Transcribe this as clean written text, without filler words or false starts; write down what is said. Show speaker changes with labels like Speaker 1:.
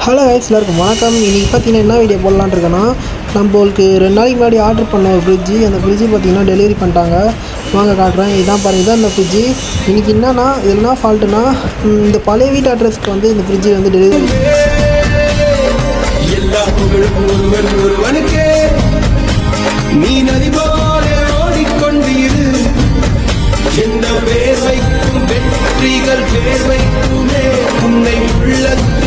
Speaker 1: Hello guys, எல்லாருக்கும் வணக்கம். இன்றைக்கி பார்த்தீங்கன்னா என்ன வீடியோ போடலான்னு இருக்கேன்னா, நம்மளுக்கு 2 நாளைக்கு முன்னாடி ஆர்டர் பண்ண ஒரு ஃப்ரிட்ஜு, அந்த ஃப்ரிட்ஜு பார்த்தீங்கன்னா டெலிவரி பண்ணிட்டாங்க. வாங்க காட்டுறேன். இதான் பாருங்கள், இதான் இந்த ஃப்ரிட்ஜு. இன்றைக்கி என்னன்னா, இது என்ன ஃபால்ட்டுனா, இந்த பழைய வீட்டு அட்ரஸ்க்கு வந்து இந்த ஃப்ரிட்ஜு வந்து டெலிவரி
Speaker 2: எல்லா புகழும் ஒருவனுக்கே, நீ நதி போல ஓடிக்கொண்டீரு. எந்த பேர் வைக்கும் வெற்றிகள் பேர் வைக்குமே உன்னை உள்ளது